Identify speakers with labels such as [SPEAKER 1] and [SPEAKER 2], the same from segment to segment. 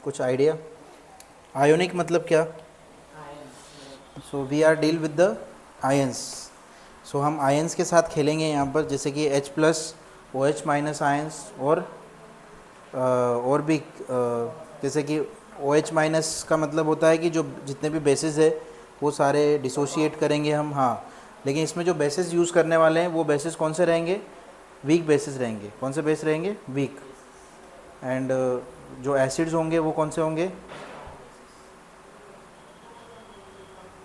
[SPEAKER 1] कुछ idea? Ionic मतलब क्या? So we are deal with the ions. So हम आयंस के साथ खेलेंगे यहाँ पर, जैसे कि H plus O H minus ions, और भी जैसे कि ओ एच माइनस का मतलब होता है कि जो जितने भी बेसिस है वो सारे डिसोशिएट करेंगे हम। हाँ, लेकिन इसमें जो बेसिस यूज़ करने वाले हैं वो बेसिस कौन से रहेंगे? वीक बेसिस रहेंगे। कौन से बेस रहेंगे? वीक। एंड जो एसिड्स होंगे वो कौन से होंगे?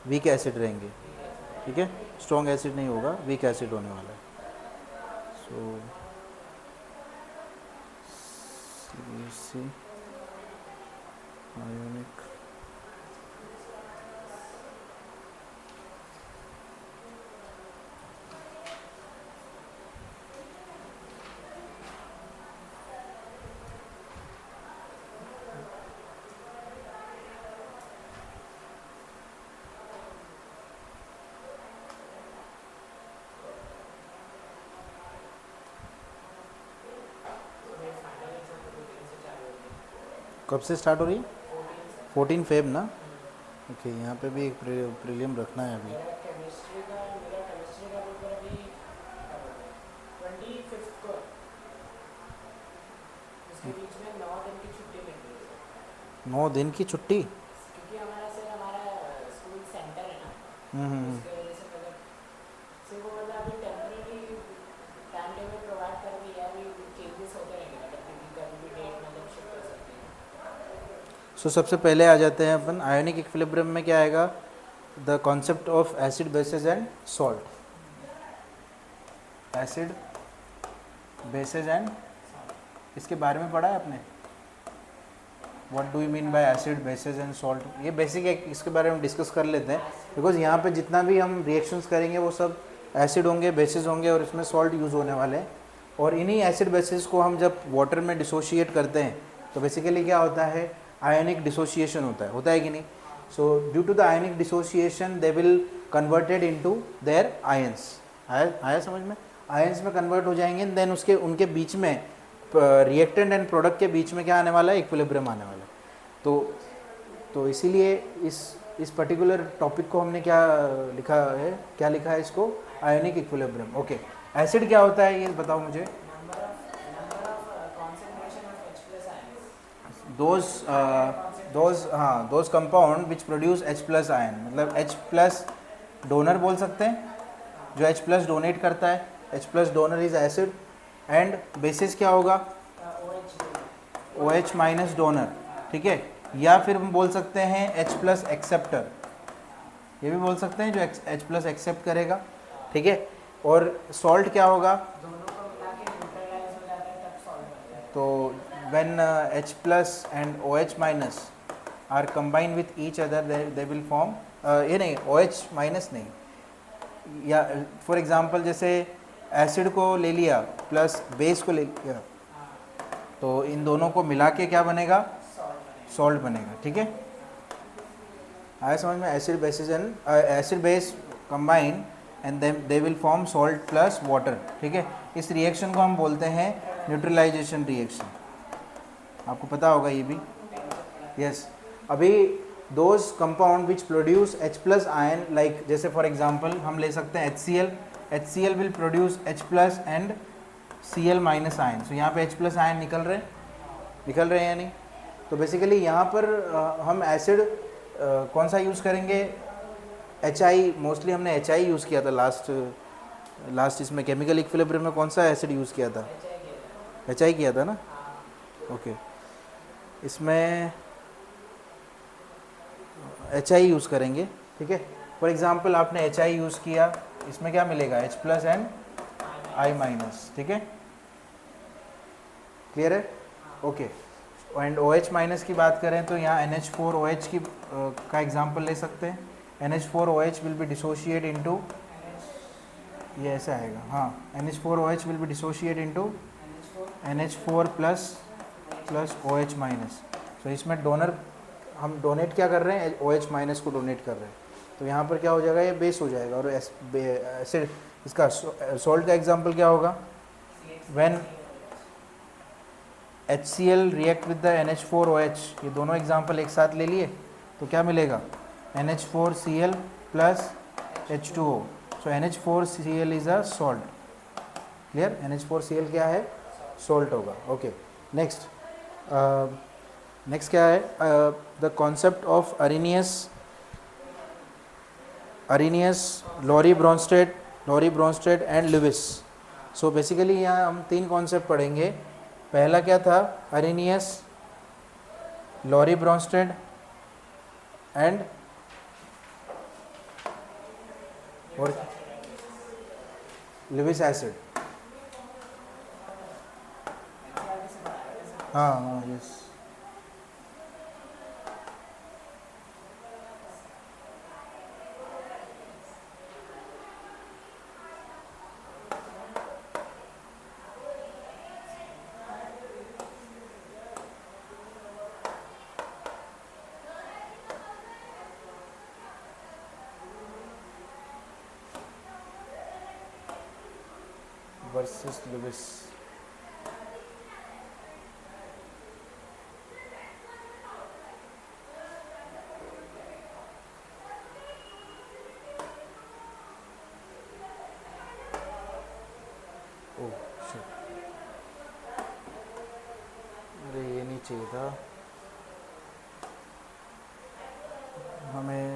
[SPEAKER 1] वीक एसिड रहेंगे। ठीक है, स्ट्रॉन्ग एसिड नहीं होगा, वीक एसिड होने वाला है। सो सी आयोनिक। कब से स्टार्ट हो रही है? 14 फेब ना? ओके, यहाँ पे भी एक प्रीलियम रखना है अभी।
[SPEAKER 2] मेरा केमिस्ट्री का पेपर अभी 25 को है। इसके बीच में 9 दिन की छुट्टी मिल रही है
[SPEAKER 1] 9 दिन की छुट्टी?
[SPEAKER 2] क्योंकि हमारा स्कूल सेंटर है ना, तो
[SPEAKER 1] हम्म।
[SPEAKER 2] उसके वजह से मतलब सिर्फ वो मतलब अभी टेम्परेरी टाइम टेबल प्रोवाइड कर दिया है, अभी चेंजेस होते रहेंगे, मतलब क्योंकि कभी भी डेट मतलब शिफ्ट हो सकती है।
[SPEAKER 1] सो सबसे पहले आ जाते हैं अपन आयोनिक इक्विलिब्रियम में। क्या आएगा? The concept of acid basis and salt. Acid basis and, इसके बारे में पढ़ा है आपने? What do you mean by acid basis and salt? ये बेसिक है, इसके बारे में डिस्कस कर लेते हैं, बिकॉज यहाँ पे जितना भी हम रिएक्शंस करेंगे वो सब एसिड होंगे, बेसिस होंगे, और इसमें सॉल्ट यूज़ होने वाले हैं। और इन्हीं एसिड बेसिस को हम जब वाटर में डिसोशिएट करते हैं तो बेसिकली क्या होता है? आयनिक डिसोसिएशन होता है कि नहीं? So due to the ionic dissociation they will converted into their ions. आया समझ में? आयंस में कन्वर्ट हो जाएंगे, देन उसके उनके बीच में रिएक्टेंट एंड प्रोडक्ट के बीच में क्या आने वाला है? इक्विलिब्रियम आने वाला है। तो इसीलिए इस पर्टिकुलर टॉपिक को हमने क्या लिखा है? क्या लिखा है इसको? Ionic equilibrium. ओके, एसिड क्या होता है ये बताओ मुझे।
[SPEAKER 2] Number of concentration of H plus ions,
[SPEAKER 1] those compound which produce H plus ion, मतलब H प्लस डोनर बोल सकते हैं, जो H प्लस डोनेट करता है। H plus donor is acid. And bases क्या होगा?
[SPEAKER 2] OH
[SPEAKER 1] O H minus donor. ठीक है, या फिर हम बोल सकते हैं H प्लस एक्सेप्टर, ये भी बोल सकते हैं, जो H प्लस एक्सेप्ट करेगा। ठीक है, और सॉल्ट क्या होगा?
[SPEAKER 2] दोनों को मिला के न्यूट्रलाइज हो जाता है तब सॉल्ट बनता है।
[SPEAKER 1] तो when H plus and OH minus are combine with each other they will form, ये नहीं, OH माइनस नहीं, या फॉर एग्जांपल जैसे एसिड को ले लिया प्लस बेस को ले लिया, तो इन दोनों को मिला के क्या बनेगा? सॉल्ट बनेगा। ठीक है, आया समझ में? Acid basis and acid base combine and they will form salt plus water. ठीक है, इस रिएक्शन को हम बोलते हैं न्यूट्रलाइजेशन रिएक्शन। आपको पता होगा ये भी। यस, अभी those compound which produce H plus ion, like जैसे फॉर एग्जांपल हम ले सकते हैं HCl will produce H plus and Cl minus ion. So यहाँ पे H प्लस आयन निकल रहे हैं या नहीं? तो बेसिकली यहाँ पर हम एसिड कौन सा यूज़ करेंगे? HI, मोस्टली हमने HI यूज़ किया था लास्ट इसमें केमिकल इक्विलिब्रियम में कौन सा एसिड यूज़ किया था? HI किया था ना? ओके, इसमें HI यूज़ करेंगे। ठीक है, फॉर एग्जांपल आपने HI यूज़ किया, इसमें क्या मिलेगा? H plus and I minus. ठीक है, क्लियर है? ओके, एंड OH माइनस की बात करें तो यहाँ NH4OH की का एग्जांपल ले सकते हैं। NH4OH will be dissociate into, ये ऐसा आएगा, हाँ, NH4OH will be dissociate into NH4 plus OH minus. तो इसमें डोनर हम डोनेट क्या कर रहे हैं? OH माइनस को डोनेट कर रहे हैं। तो यहाँ पर क्या हो जाएगा? ये बेस हो जाएगा। और एसिड, इसका सॉल्ट का एग्जांपल क्या होगा? When HCl react with the NH4OH, ये दोनों एग्जाम्पल एक साथ ले लिए तो क्या मिलेगा, NH4Cl plus H2O. So NH4Cl is a salt. Clear, NH4Cl क्या है, सॉल्ट होगा. ओके, नेक्स्ट क्या है, the concept of Arrhenius, Lowry Bronsted and Lewis. So basically यहाँ हम 3 कॉन्सेप्ट पढ़ेंगे. पहला क्या था, अरेनियस, लॉरी ब्रॉन्स्टेड एंड और लुईस एसिड. हाँ yes. Versus Lewis. Oh shit, अरे ये नहीं चाहिए था हमें.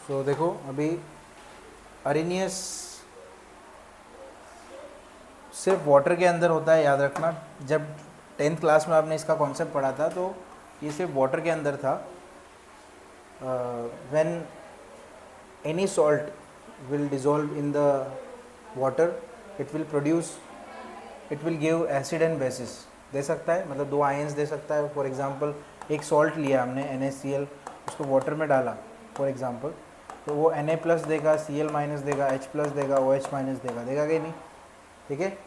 [SPEAKER 1] सो देखो अभी अरेनियस सिर्फ वाटर के अंदर होता है, याद रखना. जब 10th क्लास में आपने इसका कॉन्सेप्ट पढ़ा था तो ये सिर्फ वाटर के अंदर था. When any salt will dissolve in the water, it will give acid and bases. दे सकता है, मतलब 2 आयंस दे सकता है. फॉर एग्जांपल एक सॉल्ट लिया हमने NaCl, उसको वाटर में डाला फॉर एग्जांपल, तो वो Na प्लस देगा, Cl माइनस देगा, H प्लस देगा, OH माइनस देगा कि नहीं. ठीक है,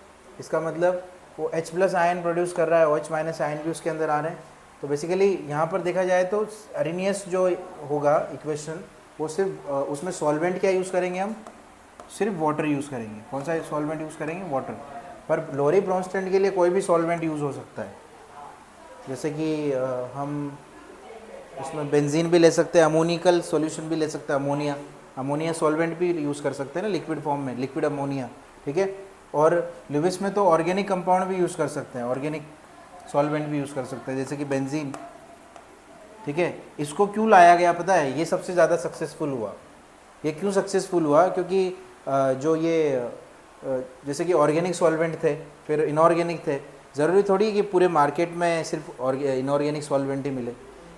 [SPEAKER 1] इसका मतलब वो H प्लस आयन प्रोड्यूस कर रहा है, OH माइनस आयन भी उसके अंदर आ रहे हैं. तो बेसिकली यहाँ पर देखा जाए तो अरेनियस जो होगा इक्वेशन, वो सिर्फ उसमें सॉल्वेंट क्या यूज़ करेंगे, हम सिर्फ वाटर यूज़ करेंगे. कौन सा सॉल्वेंट यूज़ करेंगे, वाटर. पर लॉरी ब्रॉन्स्टेड के लिए कोई भी सॉल्वेंट यूज़ हो सकता है. जैसे कि हम उसमें बेंजीन भी ले सकते हैं, अमोनिकल सॉल्यूशन भी ले सकते हैं, अमोनिया सॉल्वेंट भी यूज़ कर सकते हैं ना, लिक्विड फॉर्म में, लिक्विड अमोनिया. ठीक है, और लुईस में तो ऑर्गेनिक कंपाउंड भी यूज़ कर सकते हैं, ऑर्गेनिक सॉल्वेंट भी यूज़ कर सकते हैं, जैसे कि बेंजीन. ठीक है, इसको क्यों लाया गया पता है, ये सबसे ज़्यादा सक्सेसफुल हुआ. ये क्यों सक्सेसफुल हुआ, क्योंकि जो ये जैसे कि ऑर्गेनिक सॉल्वेंट थे, फिर इनऑर्गेनिक थे. ज़रूरी थोड़ी कि पूरे मार्केट में सिर्फ इनऑर्गेनिक सॉल्वेंट ही मिले.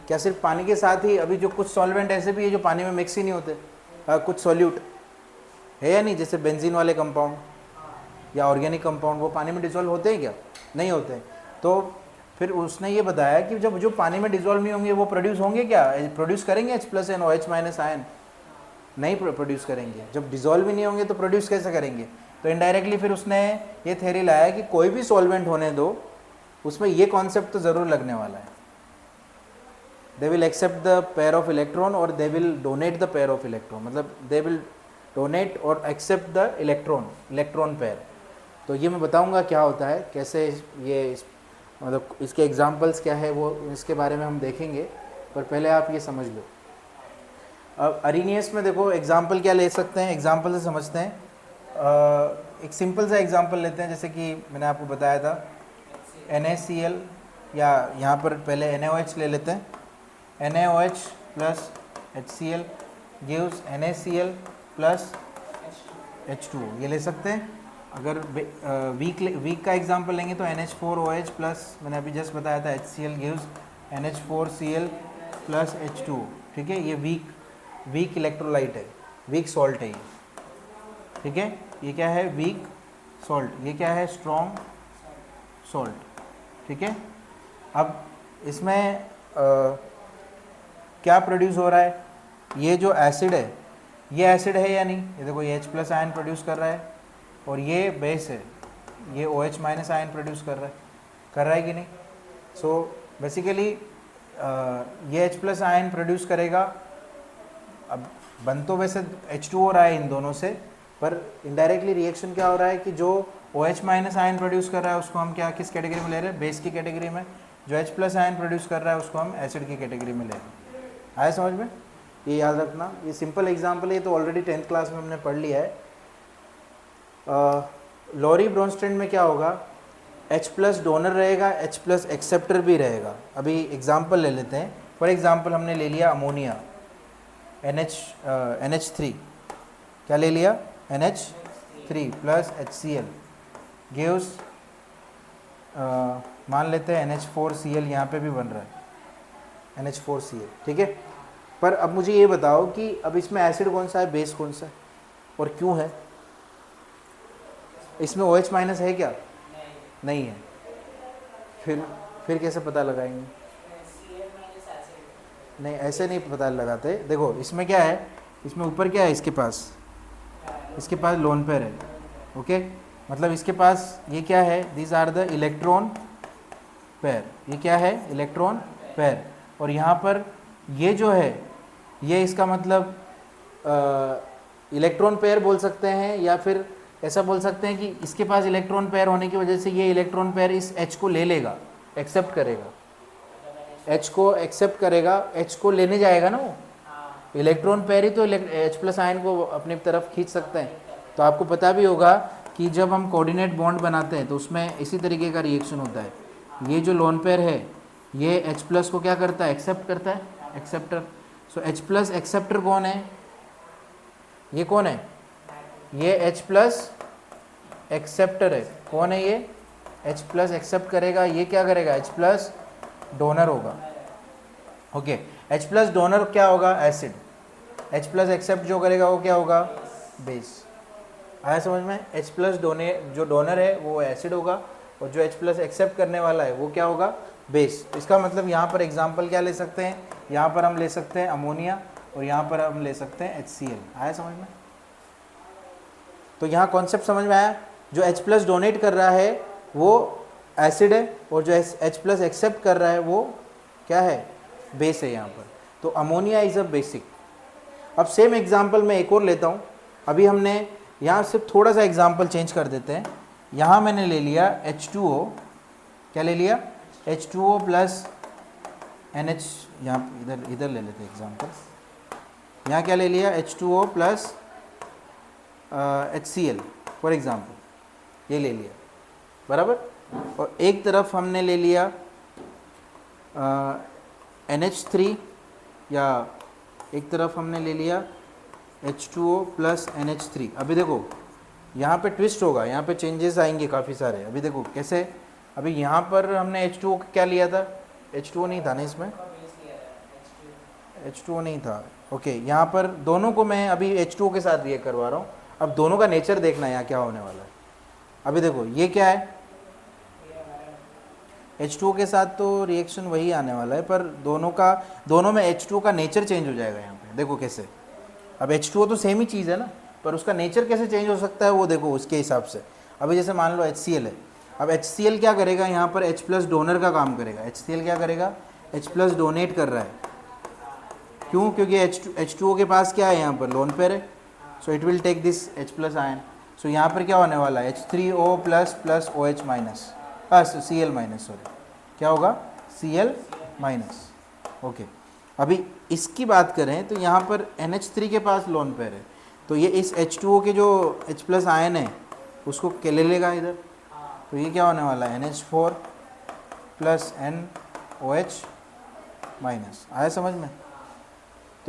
[SPEAKER 1] क्या सिर्फ पानी के साथ ही, अभी जो कुछ सॉल्वेंट ऐसे भी है जो पानी में मिक्स ही नहीं होते, कुछ सॉल्यूट है या नहीं, जैसे बेंजीन वाले कंपाउंड या ऑर्गेनिक कंपाउंड, वो पानी में डिजोल्व होते हैं क्या, नहीं होते. तो फिर उसने ये बताया कि जब जो पानी में डिजोल्व नहीं होंगे वो प्रोड्यूस होंगे क्या, प्रोड्यूस करेंगे H plus and OH minus ion, नहीं प्रोड्यूस करेंगे. जब डिजोल्व ही नहीं होंगे तो प्रोड्यूस कैसे करेंगे. तो इनडायरेक्टली फिर उसने ये थ्योरी लाया कि कोई भी सॉल्वेंट होने दो, उसमें ये कॉन्सेप्ट तो ज़रूर लगने वाला है. They will accept the pair of electron और they will donate the pair of electron, मतलब दे विल डोनेट और एक्सेप्ट द इलेक्ट्रॉन पेयर. तो ये मैं बताऊंगा क्या होता है, कैसे ये मतलब इसके एग्जांपल्स क्या है, वो इसके बारे में हम देखेंगे. पर पहले आप ये समझ लो. अब अरेनियस में देखो एग्जांपल क्या ले सकते हैं, एग्जांपल से समझते हैं. एक सिंपल सा एग्जांपल लेते हैं, जैसे कि मैंने आपको बताया था NaCl, या यहाँ पर पहले NaOH ले लेते हैं. NaOH plus HCl gives NaCl plus H2O, ये ले सकते हैं. अगर वीक का एग्जांपल लेंगे तो NH4OH प्लस, मैंने अभी जस्ट बताया था HCl gives NH4Cl plus H2O. ठीक है, ये वीक इलेक्ट्रोलाइट है, वीक सॉल्ट है ये. ठीक है, ये क्या है, वीक सॉल्ट. ये क्या है, स्ट्रॉन्ग सॉल्ट. ठीक है, अब इसमें क्या प्रोड्यूस हो रहा है, ये जो एसिड है, ये एसिड है या नहीं, ये देखो ये H प्लस आयन प्रोड्यूस कर रहा है, और ये बेस है, ये OH माइनस आयन प्रोड्यूस कर रहा है कि नहीं? सो बेसिकली ये H प्लस आयन प्रोड्यूस करेगा। अब बन तो वैसे H2O रहा है इन दोनों से, पर इनडायरेक्टली रिएक्शन क्या हो रहा है कि जो OH माइनस आयन प्रोड्यूस कर रहा है उसको हम क्या किस कैटेगरी में ले रहे हैं? बेस की कैटेगरी में। जो H प्लस आयन प्रोड्यूस कर रहा है उसको हम एसिड की कैटेगरी में ले रहे हैं। आया समझ में? ये याद रखना, ये सिंपल एग्जाम्पल है, ये तो ऑलरेडी 10th क्लास में हमने पढ़ लिया है। लॉरी ब्रोंस्टेड में क्या होगा? H प्लस डोनर रहेगा, H प्लस एक्सेप्टर भी रहेगा। अभी एग्जाम्पल ले लेते हैं। फॉर एग्जाम्पल हमने ले लिया अमोनिया NH3, क्या ले लिया? NH3 प्लस HCl गिव्स मान लेते हैं NH4Cl, यहाँ पे भी बन रहा है NH4Cl, ठीक है। पर अब मुझे ये बताओ कि अब इसमें एसिड कौन सा है, बेस कौन सा है और क्यों है? इसमें OH माइनस है क्या? नहीं है। फिर कैसे पता लगाएंगे? नहीं, ऐसे नहीं पता लगाते। देखो इसमें क्या है, इसमें ऊपर क्या है, इसके पास लोन पेयर है, ओके। मतलब इसके पास ये क्या है? These are the electron pair. ये क्या है? Electron pair. और यहाँ पर ये जो है, ये इसका मतलब इलेक्ट्रॉन पेयर बोल सकते हैं, या फिर ऐसा बोल सकते हैं कि इसके पास इलेक्ट्रॉन पेयर होने की वजह से ये इलेक्ट्रॉन पेयर इस H को ले लेगा, एक्सेप्ट करेगा, H को एक्सेप्ट करेगा, H को लेने जाएगा ना वो। इलेक्ट्रॉन पेयर ही तो H प्लस आयन को अपनी तरफ खींच सकते हैं। तो आपको पता भी होगा कि जब हम कोऑर्डिनेट बॉन्ड बनाते हैं तो उसमें इसी तरीके का रिएक्शन होता है। ये जो लोन पेयर है ये H प्लस को क्या करता है? एक्सेप्ट करता है, एक्सेप्टर। सो H प्लस एक्सेप्टर कौन है? ये कौन है? ये H प्लस एक्सेप्टर है। कौन है ये? H प्लस एक्सेप्ट करेगा, ये क्या करेगा? H प्लस डोनर होगा, ओके। H प्लस डोनर क्या होगा? एसिड। H प्लस एक्सेप्ट जो करेगा वो क्या होगा? बेस। आया समझ में? H प्लस जो डोनर है वो एसिड होगा, और जो H प्लस एक्सेप्ट करने वाला है वो क्या होगा? बेस। इसका मतलब यहाँ पर एग्जाम्पल क्या ले सकते हैं? यहाँ पर हम ले सकते हैं अमोनिया, और यहाँ पर हम ले सकते हैं HCl। आया समझ में? तो यहाँ कॉन्सेप्ट समझ में आया? जो H प्लस डोनेट कर रहा है वो एसिड है, और जो H प्लस एक्सेप्ट कर रहा है वो क्या है? बेस है यहाँ पर। तो अमोनिया इज़ अ बेसिक। अब सेम एग्जाम्पल मैं एक और लेता हूँ। अभी हमने यहाँ सिर्फ थोड़ा सा एग्जाम्पल चेंज कर देते हैं। यहाँ मैंने ले लिया H2O, क्या ले लिया? H2O प्लस NH, यहाँ इधर ले लेते हैं एग्जाम्पल। यहाँ क्या ले लिया? H2O plus HCl for example, ये ले लिया, बराबर। और एक तरफ हमने ले लिया NH3, या एक तरफ हमने ले लिया H2O प्लस NH3। अभी देखो यहाँ पे ट्विस्ट होगा, यहाँ पे चेंजेस आएंगे काफ़ी सारे। अभी देखो कैसे। अभी यहाँ पर हमने H2O क्या लिया था? H2O नहीं था ना इसमें, H2O नहीं था, ओके। यहाँ पर दोनों को मैं अभी H2O के साथ रिएक्ट करवा रहा हूँ। अब दोनों का नेचर देखना है यहाँ क्या होने वाला है। अभी देखो ये क्या है? H2O के साथ तो रिएक्शन वही आने वाला है, पर दोनों में H2O का नेचर चेंज हो जाएगा यहाँ पे। देखो कैसे। अब H2O तो सेम ही चीज़ है ना, पर उसका नेचर कैसे चेंज हो सकता है वो देखो उसके हिसाब से। अभी जैसे मान लो HCl है। अब HCl क्या करेगा? यहाँ पर H प्लस डोनर का काम करेगा। HCl क्या करेगा? H प्लस डोनेट कर रहा है। क्यों? क्योंकि H2O के पास क्या है? यहाँ पर लोन पेयर है। So it will take this H plus ion. So यहाँ पर क्या होने वाला है? H3O plus plus OH minus, Cl minus, sorry, क्या होगा? Cl minus, okay. अभी इसकी बात करें तो यहाँ पर NH3 के पास लोन पेयर है, तो ये इस H2O के जो H प्लस आयन है उसको ले लेगा इधर। तो ये क्या होने वाला है? NH4 plus NOH minus. आया समझ में?